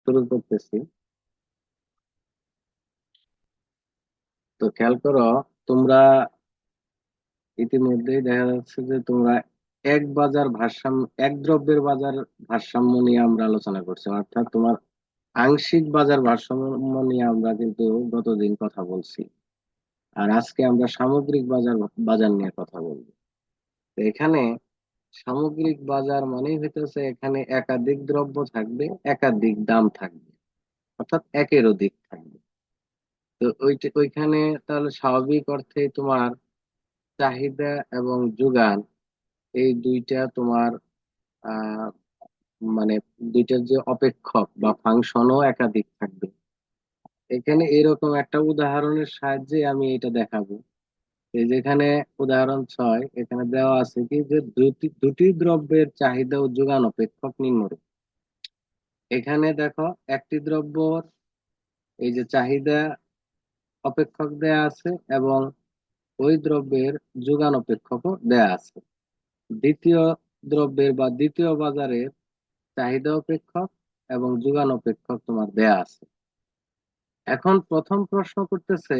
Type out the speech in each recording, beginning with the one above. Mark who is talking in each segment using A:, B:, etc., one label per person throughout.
A: শুরু করতেছি। তো খেয়াল করো, তোমরা ইতিমধ্যেই দেখা যাচ্ছে যে তোমরা এক দ্রব্যের বাজার ভারসাম্য নিয়ে আমরা আলোচনা করছি, অর্থাৎ তোমার আংশিক বাজার ভারসাম্য নিয়ে আমরা কিন্তু গতদিন কথা বলছি। আর আজকে আমরা সামগ্রিক বাজার বাজার নিয়ে কথা বলবো। তো এখানে সামগ্রিক বাজার মানেই হইতেছে এখানে একাধিক দ্রব্য থাকবে, একাধিক দাম থাকবে, অর্থাৎ একের অধিক থাকবে। তো ওইখানে তাহলে স্বাভাবিক অর্থে তোমার চাহিদা এবং যোগান, এই দুইটা তোমার আহ মানে দুইটার যে অপেক্ষক বা ফাংশনও একাধিক থাকবে। এখানে এরকম একটা উদাহরণের সাহায্যে আমি এটা দেখাবো। এই যেখানে উদাহরণ 6 এখানে দেওয়া আছে কি যে দুটি দুটি দ্রব্যের চাহিদা ও যোগান অপেক্ষক নিম্নরূপ। এখানে দেখো, একটি দ্রব্যর এই যে চাহিদা অপেক্ষক দেয়া আছে এবং ওই দ্রব্যের যোগান অপেক্ষকও দেয়া আছে। দ্বিতীয় দ্রব্যের বা দ্বিতীয় বাজারের চাহিদা অপেক্ষক এবং যোগান অপেক্ষক তোমার দেয়া আছে। এখন প্রথম প্রশ্ন করতেছে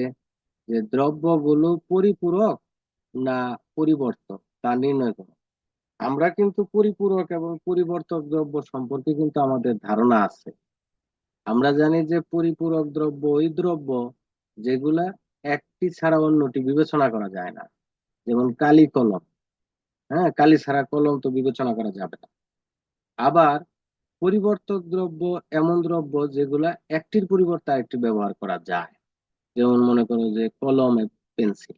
A: যে দ্রব্যগুলো পরিপূরক না পরিবর্তক তা নির্ণয় করো। আমরা কিন্তু পরিপূরক এবং পরিবর্তক দ্রব্য সম্পর্কে কিন্তু আমাদের ধারণা আছে। আমরা জানি যে পরিপূরক দ্রব্য ওই দ্রব্য যেগুলা একটি ছাড়া অন্যটি বিবেচনা করা যায় না। যেমন কালি কলম, হ্যাঁ, কালি ছাড়া কলম তো বিবেচনা করা যাবে না। আবার পরিবর্তক দ্রব্য এমন দ্রব্য যেগুলা একটির পরিবর্তে আরেকটি ব্যবহার করা যায়। যেমন মনে করো যে কলম, পেন্সিল,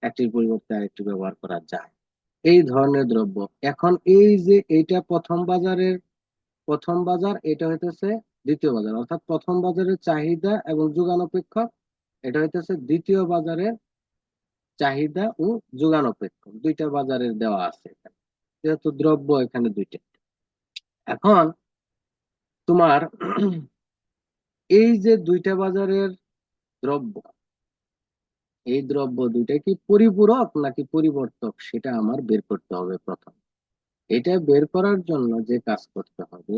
A: একটির পরিবর্তে আরেকটি ব্যবহার করা যায়, এই ধরনের দ্রব্য। এখন এই যে এইটা প্রথম বাজার, এটা হইতেছে দ্বিতীয় বাজার, অর্থাৎ প্রথম বাজারের চাহিদা এবং যোগান অপেক্ষক, এটা হইতেছে দ্বিতীয় বাজারের চাহিদা ও যোগান অপেক্ষক। দুইটা বাজারের দেওয়া আছে এখানে, যেহেতু দ্রব্য এখানে দুইটা। এখন তোমার এই যে দুইটা বাজারের দ্রব্য, এই দ্রব্য দুইটা কি পরিপূরক নাকি পরিবর্তক সেটা আমার বের করতে হবে প্রথম। এটা বের করার জন্য যে কাজ করতে হবে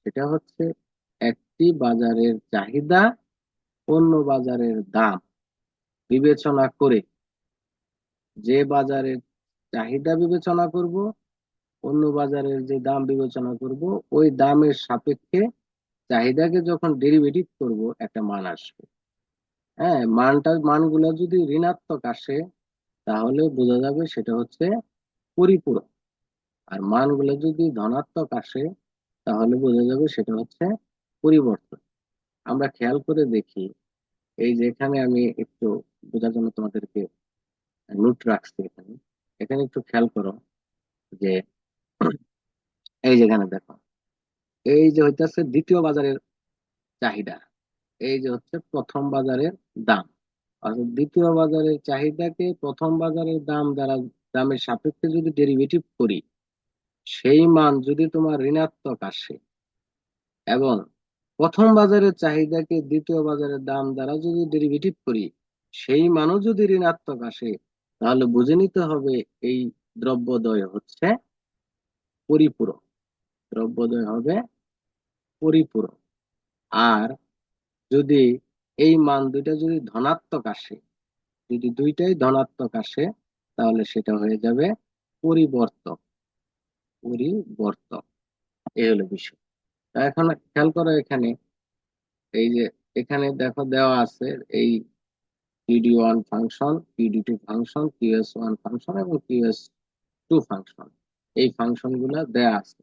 A: সেটা হচ্ছে একটি বাজারের চাহিদা অন্য বাজারের দাম বিবেচনা করে, যে বাজারের চাহিদা বিবেচনা করব, অন্য বাজারের যে দাম বিবেচনা করব, ওই দামের সাপেক্ষে চাহিদাকে যখন ডেরিভেটিভ করব একটা মান আসবে। হ্যাঁ, মানগুলো যদি ঋণাত্মক আসে তাহলে বোঝা যাবে সেটা হচ্ছে পরিপূরক। আর মানগুলো যদি ধনাত্মক আসে তাহলে বোঝা যাবে সেটা হচ্ছে পরিবর্তন। আমরা খেয়াল করে দেখি, এই যে এখানে আমি একটু বোঝার জন্য তোমাদেরকে নোট রাখছি এখানে। এখানে একটু খেয়াল করো যে এই যেখানে দেখো, এই যে হইতেছে দ্বিতীয় বাজারের চাহিদা, এই যে হচ্ছে প্রথম বাজারের দাম। অর্থাৎ দ্বিতীয় বাজারের চাহিদাকে প্রথম বাজারের দামের সাপেক্ষে যদি ডেরিভেটিভ করি, সেই মান যদি তোমার ঋণাত্মক আসে এবং প্রথম বাজারের চাহিদাকে দ্বিতীয় বাজারের দাম দ্বারা যদি ডেরিভেটিভ করি, সেই মানও যদি ঋণাত্মক আসে, তাহলে বুঝে নিতে হবে এই দ্রব্যদ্বয় হচ্ছে পরিপূরক। দ্রব্যদ্বয় হবে পরিপূরক। আর যদি এই মান দুইটা যদি ধনাত্মক আসে, যদি দুইটাই ধনাত্মক আসে, তাহলে সেটা হয়ে যাবে পরিবর্তক। পরিবর্তক, এই হলো বিষয়। তা এখন খেয়াল করো এখানে, এই যে এখানে দেখো দেওয়া আছে এই QD1 function, QD2 function, QS1 function এবং QS2 ফাংশন, এই ফাংশন গুলা দেয়া আছে।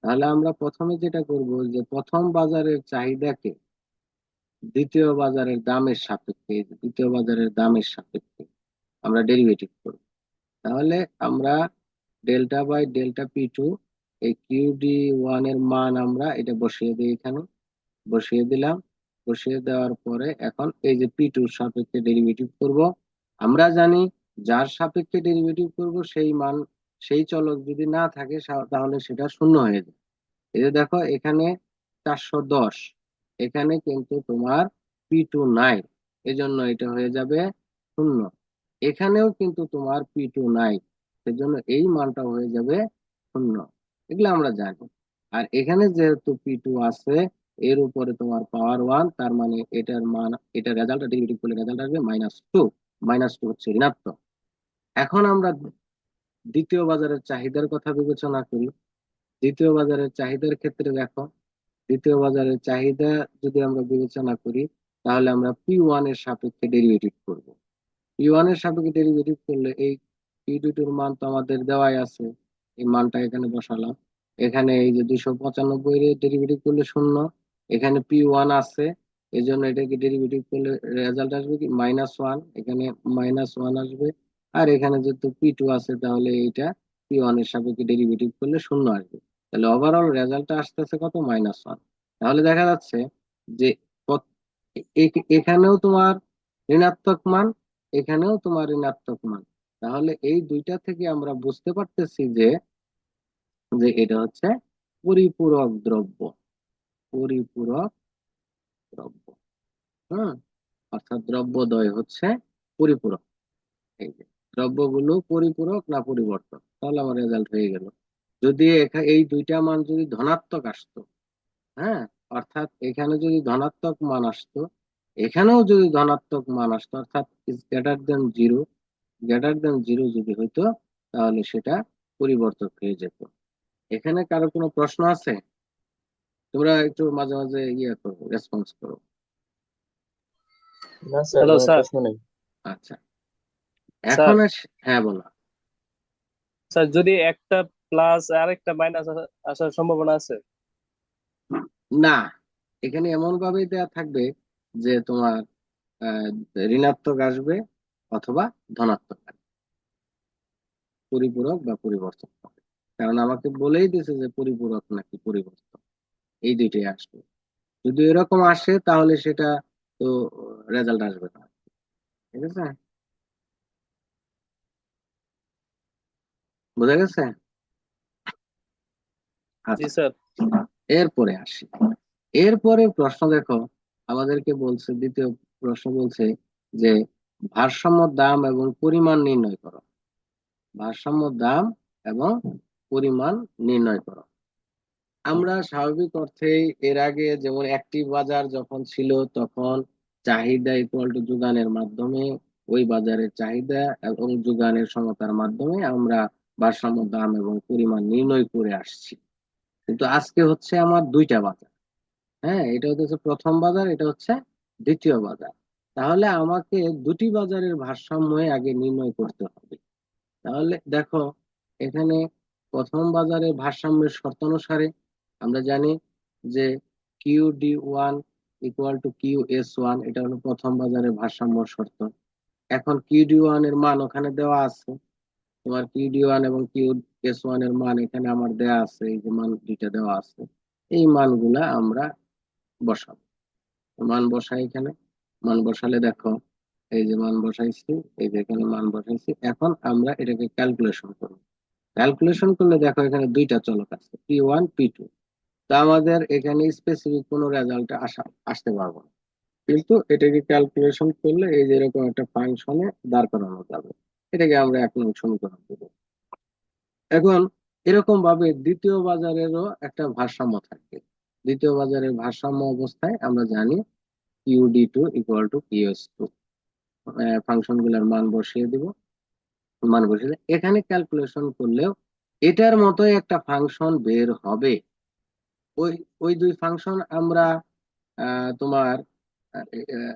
A: তাহলে আমরা প্রথমে যেটা করব যে প্রথম বাজারের চাহিদাকে দ্বিতীয় বাজারের দামের সাপেক্ষে আমরা ডেরিভেটিভ করব। তাহলে আমরা ডেল্টা বাই ডেল্টা P2, এই QD1 এর মান আমরা এটা বসিয়ে দিই এখানে, বসিয়ে দিলাম। বসিয়ে দেওয়ার পরে এখন এই যে P2 সাপেক্ষে ডেরিভেটিভ করব। আমরা জানি যার সাপেক্ষে ডেরিভেটিভ করব সেই মান, সেই চলক যদি না থাকে তাহলে সেটা শূন্য হয়ে যায়। এই যে দেখো এখানে 410, এখানে কিন্তু তোমার P2 নাই, এজন্য এটা হয়ে যাবে শূন্য। এখানেও কিন্তু তোমার P2 নাই, সেজন্য এই মানটা হয়ে যাবে শূন্য। এগুলো আমরা জানি। আর এখানে যেহেতু P2 আছে, এর উপরে তোমার পাওয়ার ওয়ান, তার মানে এটার মান, এটা রেজাল্টটা ডেরিভেটিভ করলে রেজাল্ট আসবে -2। -2 হচ্ছে ঋণাত্মক। এখন আমরা দ্বিতীয় বাজারের চাহিদার কথা বিবেচনা করি। দ্বিতীয় বাজারের চাহিদার ক্ষেত্রে দেখো, দ্বিতীয় বাজারের চাহিদা যদি আমরা বিবেচনা করি, তাহলে আমরা P1 এর সাপেক্ষে ডেরিভেটিভ করব। P1 এর সাপেক্ষে ডেরিভেটিভ করলে এই P2 এর মান তো আমাদের দেওয়াই আছে, এই মানটা এখানে বসালাম। এখানে এই যে 295 এর ডেরিভেটিভ করলে শূন্য, এখানে P1 আছে, এই জন্য এটাকে ডেরিভেটিভ করলে রেজাল্ট আসবে কি -1, এখানে -1 আসবে। আর এখানে যেহেতু P2 আছে, তাহলে এইটা P1 এর সাপেক্ষে ডেরিভেটিভ করলে শূন্য আসবে। তাহলে ওভারঅল রেজাল্টটা আসতেছে কত, -1। তাহলে দেখা যাচ্ছে যে কত- এখানেও তোমার ঋণাত্মক মান, এখানেও তোমার ঋণাত্মক মান। তাহলে এই দুইটা থেকে আমরা বুঝতে পারতেছি যে যে এটা হচ্ছে পরিপূরক দ্রব্য। পরিপূরক দ্রব্য। হ্যাঁ, অর্থাৎ দ্রব্যদ্বয় হচ্ছে পরিপূরক। এই যে দ্রব্যগুলো পরিপূরক না পরিবর্তক, তাহলে আমার রেজাল্ট হয়ে গেল। যদি এই দুইটা মান যদি ধনাত্মক আসতো, হ্যাঁ, অর্থাৎ এখানে যদি ধনাত্মক মান আসতো, এখানেও যদি ধনাত্মক মান আসতো, অর্থাৎ is greater than zero, greater than zero যদি হইতো, তাহলে সেটা পরিবর্তক হয়ে যেত। এখানে কারো কোনো প্রশ্ন আছে? তোমরা একটু মাঝে মাঝে ইয়ে করো, রেসপন্স করো।
B: না স্যার,
C: হ্যালো
B: কোনো
C: স্যার।
B: প্রশ্ন নেই।
A: আচ্ছা,
C: স্যার,
A: এখন হ্যাঁ বলো।
C: স্যার যদি একটা প্লাস আর একটা মাইনাস আসার সম্ভাবনা আছে?
A: না, এখানে এমন ভাবেই দেয়া থাকবে যে তোমার আহ, ঋণাত্মক আসবে অথবা ধনাত্মক আসবে, পরিপূরক বা পরিবর্তন হবে। কারণ আমাকে বলেই দিয়েছে যে পরিপূরক নাকি পরিবর্তন, এই দুইটাই আসবে। যদি এরকম আসে তাহলে সেটা তো রেজাল্ট আসবে না। ঠিক আছে, বোঝা গেছে?
C: জি
A: আচ্ছা,
C: স্যার।
A: এরপরে আসি। এরপরে প্রশ্ন দেখো, আমাদেরকে বলছে, দ্বিতীয় প্রশ্ন বলছে যে ভারসাম্য দাম এবং পরিমাণ নির্ণয় করো। ভারসাম্য দাম এবং পরিমাণ নির্ণয় করো। আমরা স্বাভাবিক অর্থেই এর আগে যেমন একটি বাজার যখন ছিল, তখন চাহিদা ইকুয়াল টু যোগানের মাধ্যমে, ওই বাজারের চাহিদা এবং যোগানের সমতার মাধ্যমে আমরা ভারসাম্য দাম এবং পরিমাণ নির্ণয় করে আসছি। কিন্তু আজকে হচ্ছে আমার দুইটা বাজার। হ্যাঁ, এটা হচ্ছে প্রথম বাজার, এটা হচ্ছে দ্বিতীয় বাজার। তাহলে আমাকে দুটি বাজারের ভারসাম্য আগে নির্ণয় করতে হবে। তাহলে দেখো, এখানে প্রথম বাজারের ভারসাম্যের শর্তানুসারে আমরা জানি যে QD1 ইকুয়াল টু QS1, এটা হলো প্রথম বাজারের ভারসাম্য শর্ত। এখন QD1 এর মান ওখানে দেওয়া আছে, তোমার QD1 এবং QS1 এর মান এখানে আমার দেওয়া আছে, এই যে মান দুইটা দেওয়া আছে, এই মানগুলা আমরা বসাবো। মান বসাই এখানে। মান বসালে দেখো, এই যে মান বসাইছি, এই যে এখানে মান বসাইছি, এখন আমরা এটাকে ক্যালকুলেশন করব। ক্যালকুলেশন করলে দেখো এখানে দুইটা চলক আছে, P1 P2। তা আমাদের এখানে স্পেসিফিক কোনো রেজাল্ট আসতে পারবো না, কিন্তু এটাকে ক্যালকুলেশন করলে এই যে এরকম একটা ফাংশনে দাঁড় করানো যাবে। এটাকে আমরা 1 নং সমীকরণ দেবো। এখন এরকম ভাবে দ্বিতীয় বাজারেরও একটা ভারসাম্য থাকবে। দ্বিতীয় বাজারের ভারসাম্য অবস্থায় আমরা জানি QD2 equal to QS2। Function গুলার মান বসিয়ে দিব। মান বসিয়ে এখানে ক্যালকুলেশন করলেও এটার মতোই একটা ফাংশন বের হবে। ওই ওই দুই ফাংশন আমরা তোমার আহ, আহ,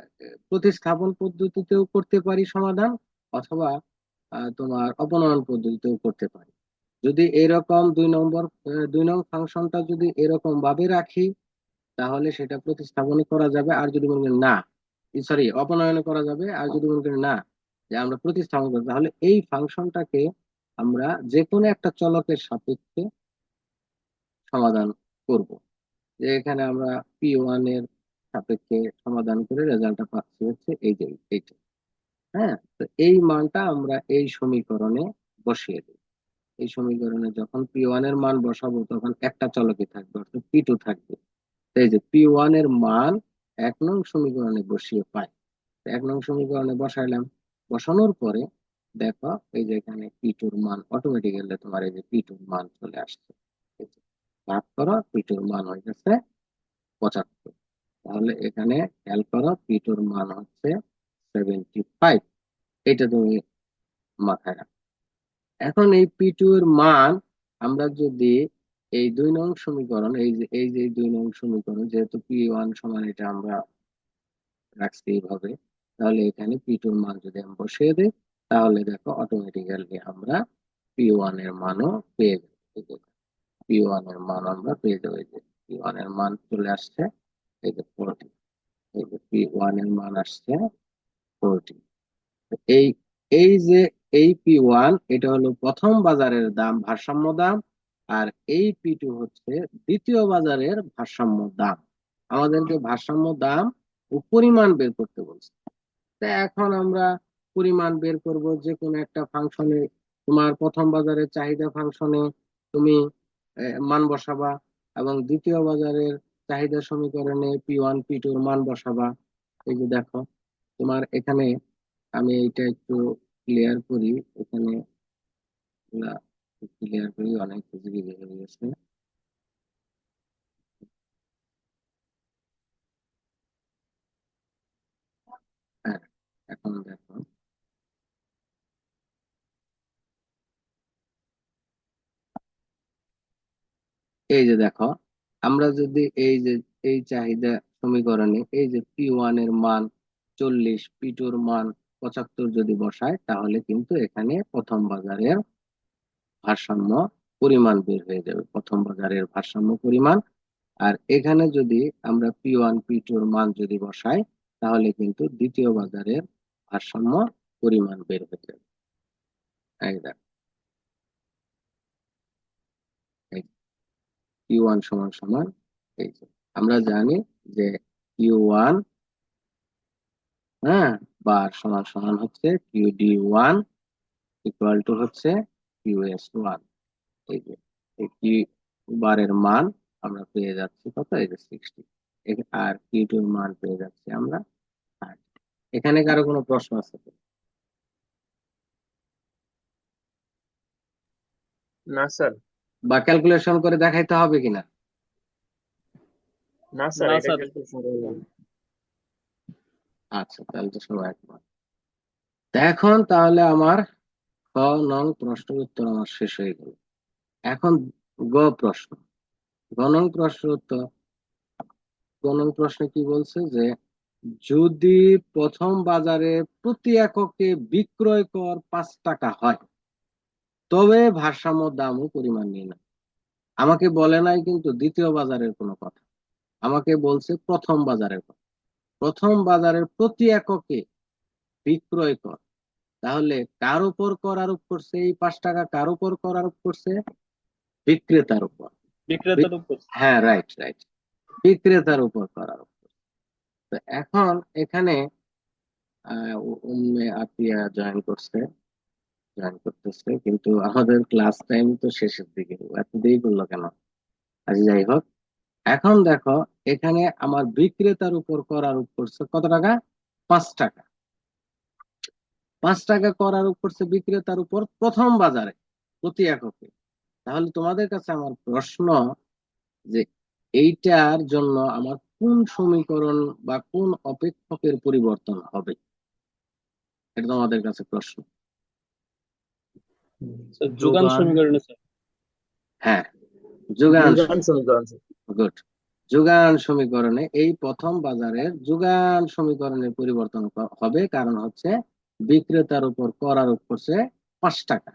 A: প্রতিস্থাপন পদ্ধতিতেও করতে পারি সমাধান, অথবা তোমার অপনয়ন পদ্ধতিতেও করতে পারি। যদি এরকম 2 নং ফাংশনটা যদি এরকম ভাবে রাখি, তাহলে সেটা প্রতিস্থাপন করা যাবে। আর যদি মনে করেন না, সরি, অপনয়ন করা যাবে। আর যদি মনে করেন না, যে আমরা প্রতিস্থাপন করি, তাহলে এই ফাংশনটাকে আমরা যে কোনো একটা চলকের সাপেক্ষে সমাধান করব। যে এখানে আমরা P1 এর সাপেক্ষে সমাধান করে রেজাল্টটা পাচ্ছি হচ্ছে এই যে এইটা। হ্যাঁ, তো এই মানটা আমরা এই সমীকরণে বসিয়ে দিই। এই সমীকরণে যখন P1 এর মান বসাবো, তখন একটা চলকে থাকবে, অর্থাৎ P2 থাকবে। এই যে P1 এর মান 1 নং সমীকরণে বসিয়ে পাই। 1 নং সমীকরণে বসাইলাম। বসানোর পরে দেখো, এই যে এখানে P2 মান অটোমেটিক্যালি তোমার এই যে P2 মান চলে আসছে। এই যে ভাগ করো, P2 মান হয়ে গেছে 75। তাহলে এখানে খেয়াল করো পিটুর মান হচ্ছে 75। এটা তুমি মাথায় রাখো। এখন এই পিটু এর মান আমরা যদি এই 2 নং সমীকরণ, এই যে 2 নং সমীকরণ, যেহেতু P1 সমান এটা আমরা রাখছি এইভাবে, তাহলে এখানে P2 এর মান যদি আমি বসিয়ে দিই, তাহলে দেখো অটোমেটিক্যালি আমরা P1 এর মানও পেয়ে যাবো। P1 এর মান আমরা পেয়ে যাবো। এই যে P1 এর মান চলে আসছে, এই যে 40। এই যে P1 এর মান আসছে 40। এই এই যে এই P1 এটা হলো প্রথম বাজারের দাম, ভারসাম্য দাম। আর এই P2 হচ্ছে দ্বিতীয় বাজারের ভারসাম্য দাম। আমাদেরকে ভারসাম্য দাম ও পরিমাণ বের করতে বলছে। তা এখন আমরা পরিমাণ বের করব যে কোনো একটা ফাংশনে। তোমার প্রথম বাজারের চাহিদা ফাংশনে তুমি মান বসাবা, এবং দ্বিতীয় বাজারের চাহিদা সমীকরণে P1 P2 এর মান বসাবা। এই যে দেখো তোমার এখানে, আমি এইটা একটু ক্লিয়ার করি এখানে, ক্লিয়ার করি, অনেক কিছু হয়ে গেছে। হ্যাঁ, এখন দেখো এই যে দেখো, আমরা যদি এই যে এই চাহিদা সমীকরণে এই যে P1 এর মান 40, P2 এর মান 75 যদি বসায়, তাহলে কিন্তু এখানে প্রথম বাজারের ভারসাম্য পরিমাণ বের হয়ে যাবে, প্রথম বাজারের ভারসাম্য পরিমাণ। আর এখানে যদি আমরা P1 P2 এর মান যদি বসাই, তাহলে কিন্তু দ্বিতীয় বাজারের ভারসাম্য পরিমাণ বের হয়ে যাবে। এই দেখো, এই Q1 সমান সমান, এই যে আমরা জানি যে Q1, হ্যাঁ, বার সমান সমান হচ্ছে QD1 ইকুয়াল টু হচ্ছে QS1। এই যে এই কিউ বারের মান আমরা পেয়ে যাচ্ছি কত, এই যে 60। আর Q2 এর মান পেয়ে যাচ্ছি আমরা 30। এখানে কারো কোনো প্রশ্ন আছে তো?
B: না স্যার।
A: বা ক্যালকুলেশন করে দেখাইতে হবে কিনা?
B: না স্যার,
C: না
B: এটা
C: স্যার।
B: ক্যালকুলেশন করলাম।
A: আচ্ছা, তাহলে তো সবাই একমত। তা এখন তাহলে আমার ক নং প্রশ্নের উত্তর আমার শেষ হয়ে গেল। এখন গ প্রশ্ন, গ নং প্রশ্ন উত্তর। গ নং প্রশ্নে কি বলছে যে যদি প্রথম বাজারে প্রতি এককে বিক্রয় কর 5 টাকা হয়, তবে ভারসাম্য দাম ও পরিমাণ নির্ণয়। আমাকে বলে নাই কিন্তু দ্বিতীয় বাজারের কোনো কথা, আমাকে বলছে প্রথম বাজারের কথা। প্রথম বাজারের প্রতি এককে বিক্রয় কর, তাহলে কার উপর কর আরোপ করছে? এই 5 টাকা কার উপর কর আরোপ করছে? বিক্রেতার উপর।
C: বিক্রেতার উপর।
A: হ্যাঁ, রাইট রাইট, বিক্রেতার উপর কর আরোপ করছে। তো এখন এখানে উম্মে আতিয়া জয়েন করতেছে, কিন্তু আমাদের ক্লাস টাইম তো শেষের দিকে, এত দেরি করলো কেন? আচ্ছা, যাই হোক। এখন দেখো এখানে আমার বিক্রেতার উপর কর আরোপ করছে কত টাকা? 5 টাকা। 5 টাকা কর আরোপ করছে বিক্রেতার উপর প্রথম বাজারে প্রতি এককে। তাহলে তোমাদের কাছে আমার প্রশ্ন যে এইটার জন্য আমার কোন সমীকরণ বা কোন অপেক্ষকের পরিবর্তন হবে? এটা তোমাদের কাছে প্রশ্ন।
C: স্যার, যোগান
B: যোগান।
C: সমীকরণে স্যার।
A: হ্যাঁ, যোগান।
B: যোগান সমীকরণ স্যার।
A: গুড। যোগান সমীকরণে এই প্রথম বাজারের যোগান সমীকরণের পরিবর্তন হবে, কারণ হচ্ছে বিক্রেতার উপর কর আরোপ করছে 5 টাকা।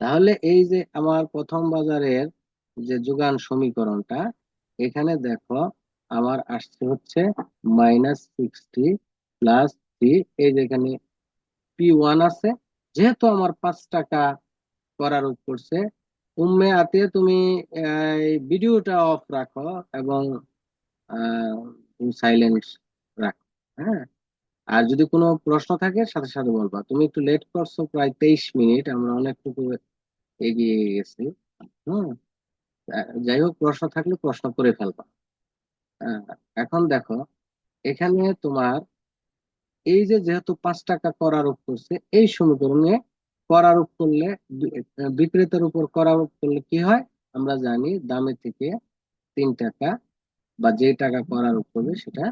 A: তাহলে এই যে আমার প্রথম বাজারের যে যোগান সমীকরণটা, এখানে দেখো আমার আসছে হচ্ছে -60 +3। এই যেখানে P1 আছে, যেহেতু আমার 5 টাকা কর আরোপ করছে। উম্মে আতে তুমি এই ভিডিওটা অফ রাখো এবং সাইলেন্ট রাখো। হ্যাঁ, আর যদি কোনো প্রশ্ন থাকে সাথে সাথে বলবা। তুমি একটু লেট করছো, প্রায় 23 মিনিট, আমরা অনেকটুকু এগিয়ে গেছি। হুম। যাই হোক, প্রশ্ন থাকলে প্রশ্ন করে ফেলবা। আহ, এখন দেখো এখানে তোমার এই যে যেহেতু 5 টাকা কর আরোপ করছে, এই সমীকরণে কর আরোপ করলে বিক্রেতার উপর কর আরোপ করলে কি হয়? আমরা জানি দামে থেকে 3 টাকা বা যে টাকা করার হবে সেটা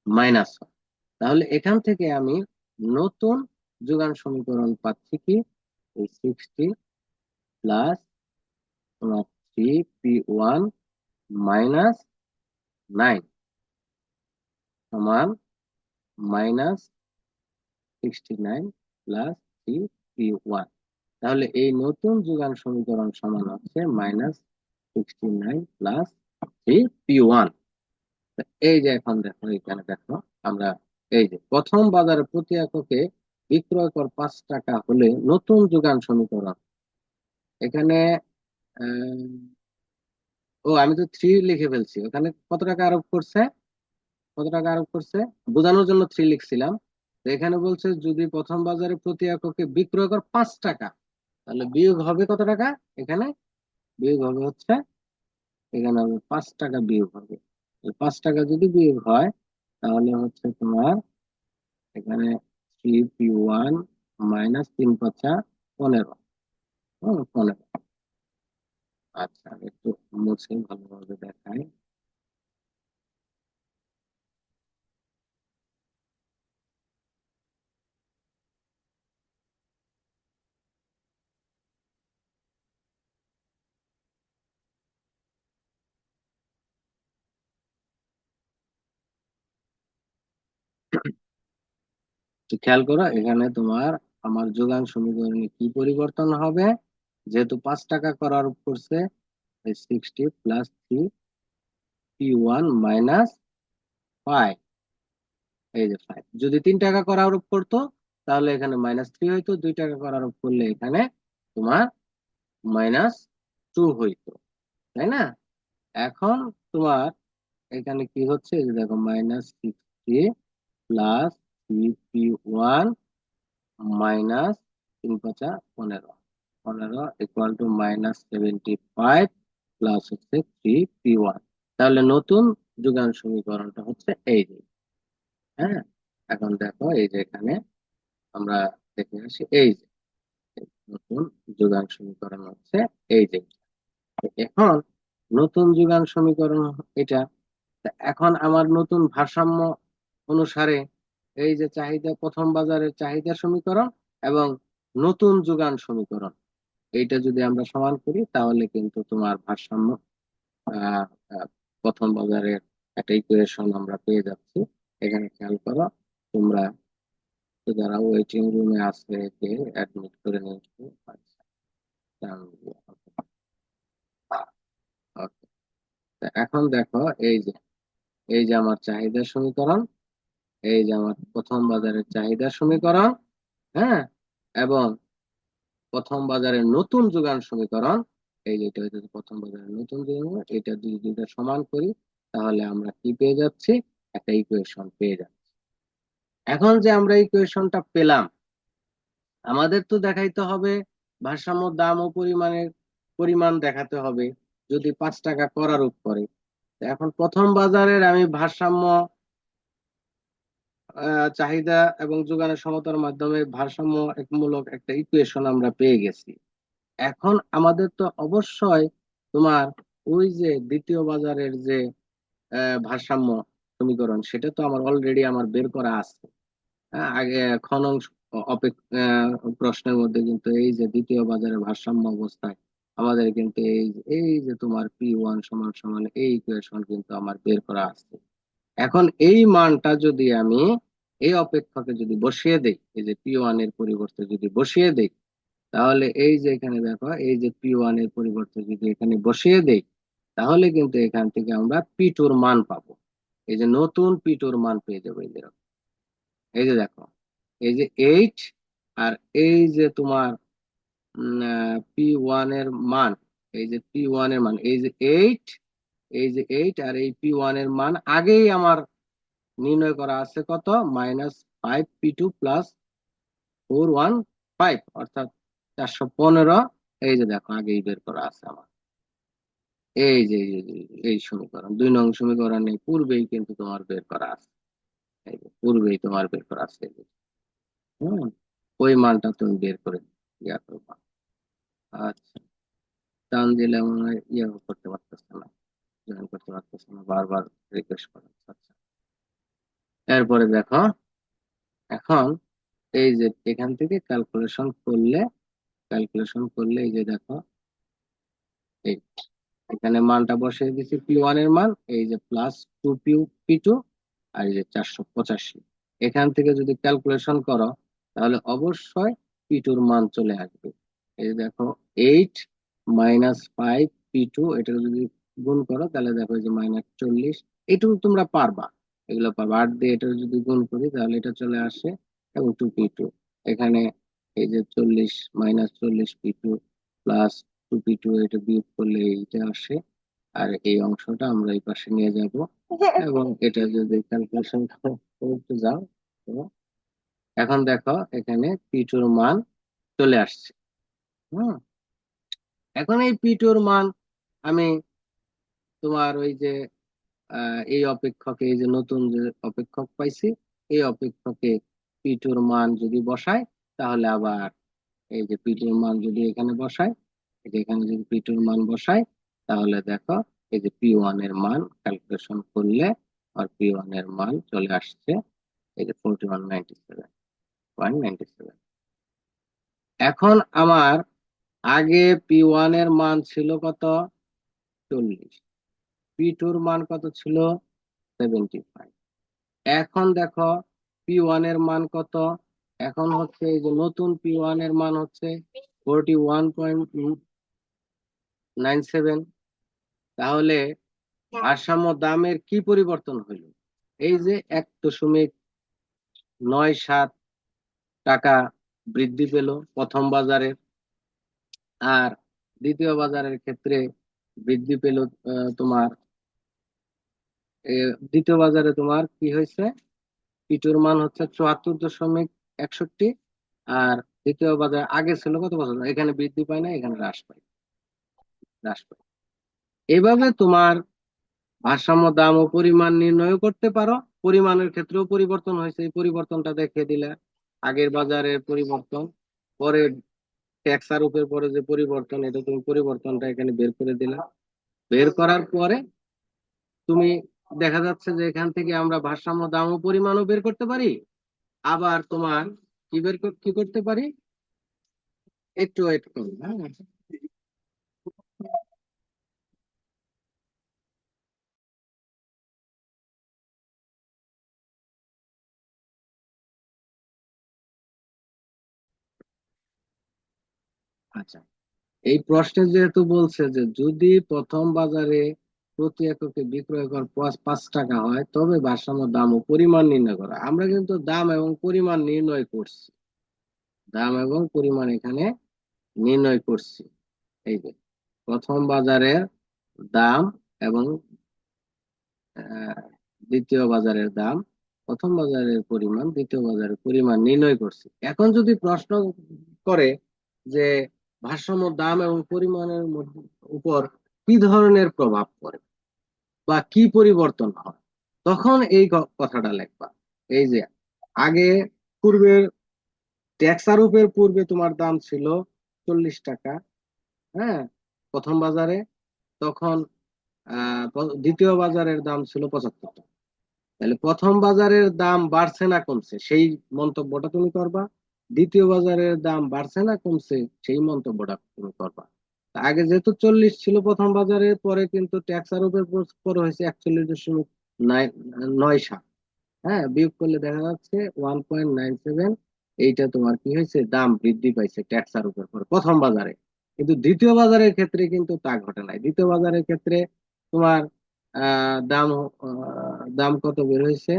A: মাইনাস হয়। তাহলে এখান থেকে আমি নতুন যোগান সমীকরণ পাচ্ছি কি, এই 60 প্লাস তোমার 3p1 মাইনাস 9 সমান -69 প্লাস 3p1। তাহলে এই নতুন যোগান সমীকরণ সমান হচ্ছে -69 প্লাস 3p1। এই যে এখন দেখো, এখানে দেখো আমরা এই যে প্রথম বাজারে প্রতি এককে বিক্রয় কর 5 টাকা হলে নতুন যোগান সমীকরণ এখানে আমি তো 3 লিখে ফেলছি, ওখানে কত টাকা আরোপ করছে, কত টাকা আরোপ করছে বোঝানোর জন্য 3 লিখছিলাম। তো এখানে বলছে যদি প্রথম বাজারে প্রতি এককে বিক্রয় কর 5 টাকা, তাহলে বিয়োগ হবে কত টাকা, এখানে বিয়োগ হবে হচ্ছে, এখানে হবে 5 টাকা বিয়োগ হবে। 5 টাকা যদি বিয়োগ হয় তাহলে হচ্ছে তোমার এখানে 3p1 মাইনাস 3 × 5 = 15। 15। আচ্ছা, আমি একটু মুছে ভালোভাবে দেখাই। তো খেয়াল করো এখানে তোমার আমার যোগান সমীকরণে কি পরিবর্তন হবে, যেহেতু 5 টাকা করার করছে 60 প্লাস 3p1 মাইনাস 5, এই যে 5। যদি 3 টাকা করা আরোপ করতো তাহলে এখানে -3 হইতো, 2 টাকা করা আরোপ করলে এখানে তোমার -2 হইতো, তাই না? এখন তোমার এখানে কি হচ্ছে, এই যে দেখো -60 plus 3p1 minus 3 × 5 = 15। 15 equal to -75 plus হচ্ছে 3p1। তাহলে নতুন যোগান সমীকরণটা হচ্ছে এই যে, হ্যাঁ। এখন দেখো এই যে এখানে আমরা দেখে আসি, এই যে নতুন যোগান সমীকরণ হচ্ছে এই যে। এখন নতুন যোগান সমীকরণ এটা, তা এখন আমার নতুন ভারসাম্য অনুসারে এই যে চাহিদা, প্রথম বাজারের চাহিদা সমীকরণ এবং নতুন যোগান সমীকরণ, এইটা যদি আমরা সমান করি তাহলে কিন্তু তোমার ভারসাম্য আহ আহ, প্রথম বাজারের একটা ইকুয়েশন আমরা পেয়ে যাচ্ছি। এখানে খেয়াল করো তোমরা, তো যারা ওয়েটিং রুমে আছে একে অ্যাডমিট করে নিয়েছো। আচ্ছা, okay. তা এখন দেখো এই যে আমার চাহিদা সমীকরণ, এই যে আমার প্রথম বাজারের চাহিদা সমীকরণ, হ্যাঁ, এবং প্রথম বাজারের নতুন যোগান সমীকরণ, এই যে এটা হচ্ছে প্রথম বাজারের নতুন যোগান, এটা যদি দুইটা সমান করি তাহলে আমরা কি পেয়ে যাচ্ছি, একটা ইকুয়েশন পেয়ে যাচ্ছি। এখন যে আমরা ইকুয়েশনটা পেলাম, আমাদের তো দেখাইতে হবে ভারসাম্য দাম ও পরিমাণ দেখাতে হবে যদি 5 টাকা করারূপ করে। তো এখন প্রথম বাজারের আমি ভারসাম্য চাহিদা এবং যোগানের সমতার মাধ্যমে ভারসাম্য মূলক একটা ইকুয়েশন আমরা পেয়ে গেছি। এখন আমাদের তো অবশ্যই তোমার ওই যে দ্বিতীয় বাজারের যে ভারসাম্য সমীকরণ, সেটা তো আমার অলরেডি আমার বের করা আছে। আগে খনন প্রশ্নের মধ্যে কিন্তু এই যে দ্বিতীয় বাজারের ভারসাম্য অবস্থায় আমাদের কিন্তু এই যে তোমার p1 সমান সমান এই ইকুয়েশন কিন্তু আমার বের করা আছে। এখন এই মানটা যদি আমি এই অপেক্ষকে যদি বসিয়ে দেই, এই যে p1 এর পরিবর্তে যদি বসিয়ে দেই, তাহলে এই যে এখানে দেখো এই যে p1 এর পরিবর্তে যদি এখানে বসিয়ে দেই, তাহলে কিন্তু এখান থেকে আমরা p2 এর মান পাবো। এই যে নতুন p2 এর মান পেয়ে যাবো। এই যে দেখো, এই যে 8, আর এই যে তোমার p1 এর মান, এই যে p1 এর মান এই যে 8, এই যে 8 আর এই p1 এর মান আগেই আমার নির্ণয় করা আছে কত, -5p2 প্লাস 415, অর্থাৎ 415। এই যে দেখো আগেই বের করা আছে আমার, এই যে সমীকরণ 2 নং সমীকরণে পূর্বেই কিন্তু তোমার বের করা আছে, এই যে পূর্বেই তোমার বের করা আছে, এই যে, হুম, ওই মানটা তুমি বের করে ইয়া করবা। আচ্ছা, টান দিলে মনে হয় ইয়া করতে পারতেছে না। জয়েন করতে পারতেছে না, বারবার রিকোয়েস্ট করা। আচ্ছা, এরপরে দেখো, এখন এই যে এখান থেকে ক্যালকুলেশন করলে এই যে দেখো, এই এখানে মানটা বসিয়ে দিচ্ছি, P1 এর মান এই যে +2 P2, আর এই যে 485। এখান থেকে যদি ক্যালকুলেশন করো তাহলে অবশ্যই P2 এর মান চলে আসবে। এই যে দেখো, 8 - 5 P2, এটা যদি গুণ করো তাহলে দেখো এই যে -40। এটুকু তোমরা পারবা, এগুলো পারবা। 8 দিয়ে এটা যদি গুণ করি তাহলে এটা চলে আসে, এবং 2P2 এখানে এই যে 40 -40 P2 +2P2, এটা বিয়োগ করলে এইটা আসে। আর এই অংশটা আমরা এই পাশে নিয়ে যাব, এবং এটা যদি ক্যালকুলেশন করতে যাও, তো এখন দেখো এখানে P2 এর মান চলে আসছে। হুম, এখন এই P2 এর মান আমি তোমার ওই যে এই অপেক্ষকে, এই যে নতুন যে অপেক্ষক পাইছি, এই অপেক্ষকে P2 এর মান যদি বসাই, তাহলে আবার এই যে P2 এর মান যদি এখানে বসাই, এই যে এখানে যদি P2 এর মান বসাই, তাহলে দেখো এই যে P1 এর মান ক্যালকুলেশন করলে আর P1 এর মান চলে আসছে এই যে 4197.97। এখন আমার আগে P1 এর মান ছিল কত? 40। P2 এর মান কত ছিল? 75। এখন দেখো P1 এর মান কত? এখন হচ্ছে এই যে নতুন P1 এর মান হচ্ছে 41.97। তাহলে ভারসাম্য দামের কি পরিবর্তন হইল? এই যে 1.97 টাকা বৃদ্ধি পেল প্রথম বাজারে, আর দ্বিতীয় বাজারের ক্ষেত্রে বৃদ্ধি পেল তোমার দ্বিতীয় বাজারে তোমার কি হয়েছে? পিটুর মান হচ্ছে 74.61। আর দ্বিতীয় বাজার আগে ছিল কত বছর, এখানে বৃদ্ধি পায় না, এখানে হ্রাস পায়। এইভাবে তোমার ভারসাম্য দাম ও পরিমাণ নির্ণয় করতে পারো। পরিমাণের ক্ষেত্রেও পরিবর্তন হয়েছে, এই পরিবর্তনটা দেখে দিলে। আগের বাজারের পরিবর্তন, পরে ট্যাক্স আরোপের পরে যে পরিবর্তন, এটা তুমি পরিবর্তনটা এখানে বের করে দিলা। বের করার পরে তুমি দেখা যাচ্ছে যে এখান থেকে আমরা ভারসাম্য দাম ও পরিমাণও বের করতে পারি। আবার তোমার কি করতে পারি, একটু ওয়েট করুন, হ্যাঁ। আচ্ছা, এই প্রশ্নে যেহেতু বলছে যে যদি প্রথম বাজারে প্রতি এককে বিক্রয় কর 5 টাকা হয়, তবে ভারসাম্য দাম ও পরিমাণ নির্ণয় করা। আমরা কিন্তু দাম এবং পরিমাণ নির্ণয় করছি, দাম এবং পরিমাণ এখানে নির্ণয় করছি। এই যে প্রথম বাজারের দাম এবং আহ, দ্বিতীয় বাজারের দাম, প্রথম বাজারের পরিমাণ, দ্বিতীয় বাজারের পরিমাণ নির্ণয় করছি। এখন যদি প্রশ্ন করে যে ভারসাম্য দাম এবং পরিমাণের উপর কি ধরনের প্রভাব পড়ে বা কি পরিবর্তন হয়, তখন এই কথাটা লিখবা। এই যে আগে, পূর্বের ট্যাক্স আরোপের পূর্বে তোমার দাম ছিল 40 টাকা, হ্যাঁ, প্রথম বাজারে। তখন দ্বিতীয় বাজারের দাম ছিল 75 টাকা। তাহলে প্রথম বাজারের দাম বাড়ছে না কমছে, সেই মন্তব্যটা তুমি করবা। দ্বিতীয় বাজারের দাম বাড়ছে না কমছে, সেই মন্তব্যটা তুমি করবা। তা আগে যেহেতু 40 ছিল প্রথম বাজারে, পরে কিন্তু ট্যাক্স আরোপের পরে হয়েছে 41.97। হ্যাঁ, বিয়োগ করলে দেখা যাচ্ছে 1.97। এইটা তোমার কি হয়েছে, দাম বৃদ্ধি পাইছে ট্যাক্স আরোপের পরে প্রথম বাজারে। কিন্তু দ্বিতীয় বাজারের ক্ষেত্রে কিন্তু তা ঘটে নাই। দ্বিতীয় বাজারের ক্ষেত্রে তোমার দাম কত বের হয়েছে?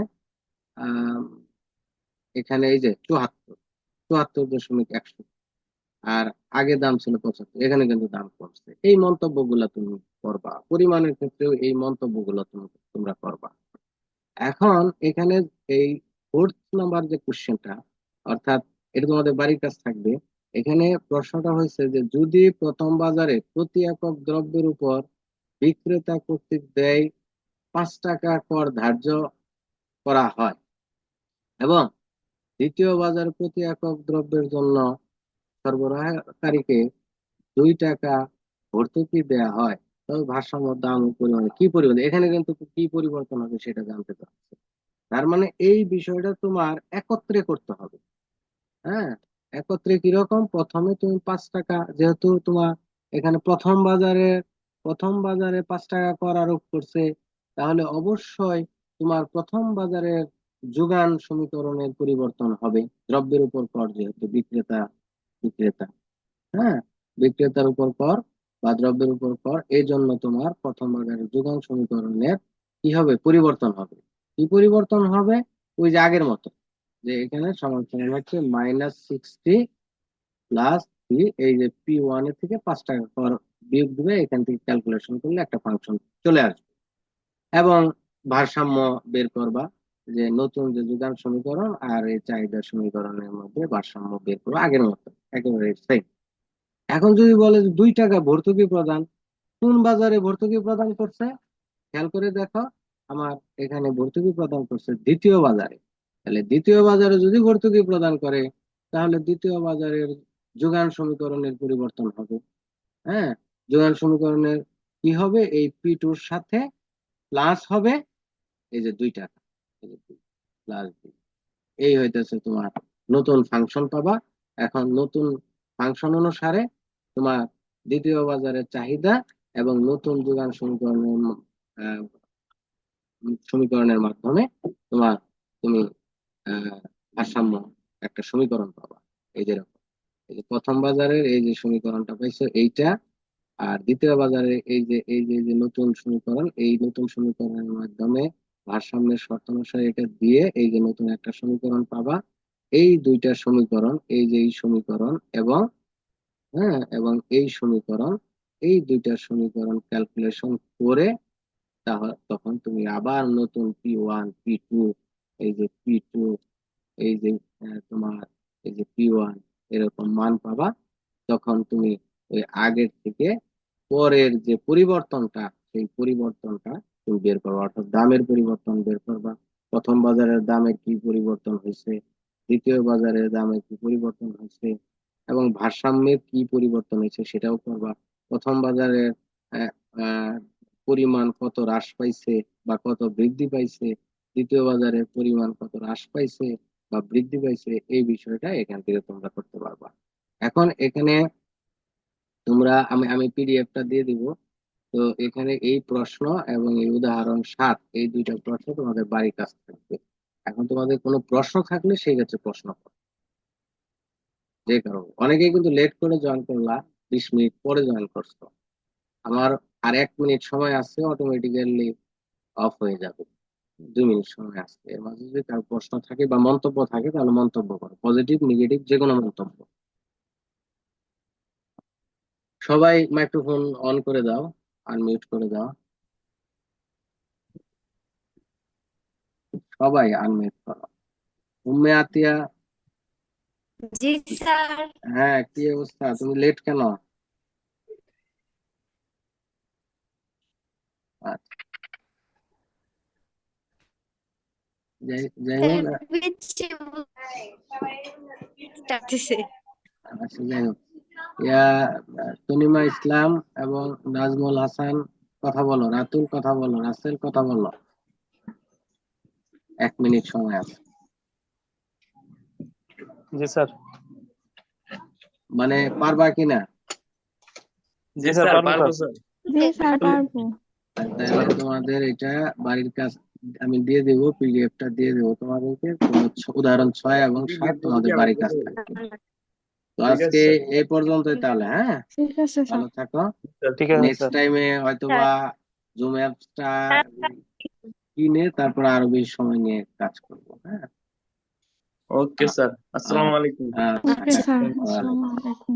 A: আহ এখানে এই যে 74.100। আর আগে দাম ছিল 75, এখানে কিন্তু দাম কমছে। এই মন্তব্যগুলা তুমি করবা, পরিমাণের ক্ষেত্রেও এই মন্তব্যগুলো তোমরা করবা। এখন এখানে এই 4th নাম্বার যে কোশ্চেনটা, অর্থাৎ এটা তোমাদের বাড়ির কাজ থাকবে। এখানে প্রশ্নটা হয়েছে যে যদি প্রথম বাজারে প্রতি একক দ্রব্যের উপর বিক্রেতা কর্তৃক দেয় 5 টাকা কর ধার্য করা হয়, এবং দ্বিতীয় বাজার প্রতি একক দ্রব্যের জন্য সরবরাহকারীকে 2 টাকা ভর্তুকি দেয়া হয়, তবে ভারসাম্য দাম ও পরিমাণে কি পরিবর্তন, এখানে কিন্তু কি পরিবর্তন হবে সেটা জানতে চাচ্ছে। তার মানে এই বিষয়টা তোমার একত্রে করতে হবে। হ্যাঁ, একত্রে কিরকম, প্রথমে তুমি 5 টাকা, যেহেতু তোমার এখানে প্রথম বাজারে 5 টাকা কর আরোপ করছে, তাহলে অবশ্যই তোমার প্রথম বাজারের যোগান সমীকরণের পরিবর্তন হবে। দ্রব্যের উপর কর, যেহেতু বিক্রেতা, হ্যাঁ, বিক্রেতার উপর কর বা দ্রব্যের উপর কর, এই জন্য তোমার প্রথম বাজারের যোগান সমীকরণের কি হবে, পরিবর্তন হবে। কি পরিবর্তন হবে? ওই যে আগের মতো, যে এখানে সমান হচ্ছে -60 প্লাস পি, এই যে P1 এর থেকে 5 টাকা কর বিয়োগ দিবে, এখান থেকে ক্যালকুলেশন করলে একটা ফাংশন চলে আসবে। এবং ভারসাম্য বের করবা, যে নতুন যে যোগান সমীকরণ আর এই চাহিদা সমীকরণের মধ্যে ভারসাম্য বের করবো আগের মতো, একেবারে সেম। এখন যদি বলে যে 2 টাকা ভর্তুকি প্রদান, কোন বাজারে ভর্তুকি প্রদান করছে, খেয়াল করে দেখো। আমার এখানে ভর্তুকি প্রদান করছে দ্বিতীয় বাজারে। তাহলে দ্বিতীয় বাজারে যদি ভর্তুকি প্রদান করে, তাহলে দ্বিতীয় বাজারের যোগান সমীকরণের পরিবর্তন হবে। হ্যাঁ, যোগান সমীকরণের কি হবে, এই P2 এর সাথে প্লাস হবে এই যে 2 টাকা, এই যে প্লাস 2, এই হইতেছে তোমার নতুন ফাংশন পাবা। এখন নতুন ফাংশন অনুসারে তোমার দ্বিতীয় বাজারের চাহিদা এবং নতুন যোগান আহ, সমীকরণের মাধ্যমে তোমার তুমি আহ, ভারসাম্য একটা সমীকরণ পাবা। এই যে এরকম, এই যে প্রথম বাজারের এই যে সমীকরণটা পাইছো এইটা, আর দ্বিতীয় বাজারে এই যে নতুন সমীকরণ, এই নতুন সমীকরণের মাধ্যমে ভারসাম্যের শর্ত অনুসারে এটা দিয়ে এই যে নতুন একটা সমীকরণ পাবা। এই দুইটা সমীকরণ, এই যে এই সমীকরণ এবং হ্যাঁ এবং এই সমীকরণ, এই দুইটা সমীকরণ ক্যালকুলেশন করে তখন তুমি আবার নতুন P1 P2, এই যে P2, এই যে তোমার এই যে P1 এরকম মান পাবা। তখন তুমি ওই আগের থেকে পরের যে পরিবর্তনটা, সেই পরিবর্তনটা তুমি বের করবা, অর্থাৎ দামের পরিবর্তন বের করবা। প্রথম বাজারের দামের কি পরিবর্তন হয়েছে, দ্বিতীয় বাজারের দামের কি পরিবর্তন হয়েছে, এবং ভারসাম্যের কি পরিবর্তন হয়েছে সেটাও করবা। প্রথম বাজারের আহ, আহ, পরিমাণ কত হ্রাস পাইছে বা কত বৃদ্ধি পাইছে, দ্বিতীয় বাজারের পরিমাণ কত হ্রাস পাইছে বা বৃদ্ধি পাইছে, এই বিষয়টা এখান থেকে তোমরা করতে পারবা। এখন এখানে তোমরা, আমি আমি পিডিএফটা দিয়ে দিব। তো এখানে এই প্রশ্ন এবং এই উদাহরণ 7, এই দুইটা প্রশ্ন তোমাদের বাড়ির কাজ থাকবে। এখন তোমাদের কোনো প্রশ্ন থাকলে সেই ক্ষেত্রে প্রশ্ন করো। যে কারণে অনেকেই কিন্তু লেট করে জয়েন করলা, 20 মিনিট পরে জয়েন করছো। আমার আর 1 মিনিট সময় আছে, অটোমেটিক্যালি অফ হয়ে যাবে। 2 মিনিট সময় আছে, এর মাঝে যদি কারো প্রশ্ন থাকে বা মন্তব্য থাকে, তাহলে মন্তব্য করো, পজিটিভ নেগেটিভ যে কোনো মন্তব্য। সবাই মাইক্রোফোন অন করে দাও, আনমিউট করে দাও, সবাই আনমিউট করো। উম্মে আতিয়া,
D: জি স্যার।
A: হ্যাঁ, কি অবস্থা, তুমি লেট কেন? আচ্ছা, যাই যাই হোক।
D: ডাকতেছে।
A: আচ্ছা, যাই হোক। ইয়া, তনিমা ইসলাম এবং নাজমুল হাসান কথা বলো, রাতুল কথা বলো, রাসেল কথা বলো। 1 মিনিট সময় আছে।
C: জি স্যার।
A: মানে পারবা কিনা?
C: জি
B: জি
C: স্যার,
B: স্যার,
C: পারবো
B: পারবো
C: স্যার।
B: স্যার।
E: জি স্যার পারবো।
A: তাহলে তোমাদের এটা বাড়ির কাজ আমি দিয়ে দেবো, পিডিএফটা দিয়ে দেবো তোমাদেরকে। তো উদাহরণ 6 এবং 7 তোমাদের বাড়ির কাজ থাকবে। তো
B: ঠিক
A: আজকে
B: আছে
A: এই পর্যন্তই তাহলে, হ্যাঁ,
E: ঠিক আছে
A: ভালো
E: স্যার।
A: থাকো।
B: স্যার।
C: ঠিক আছে
A: নেক্সট
C: স্যার।
A: টাইমে হয়তোবা জুম অ্যাপসটা কিনে তারপর আরো বেশি সময় নিয়ে কাজ করবো, হ্যাঁ।
B: ওকে স্যার, আসসালামু আলাইকুম।
A: আচ্ছা,
E: ওকে স্যার,
A: ওয়ালাইকুম।
E: আসসালামু আলাইকুম।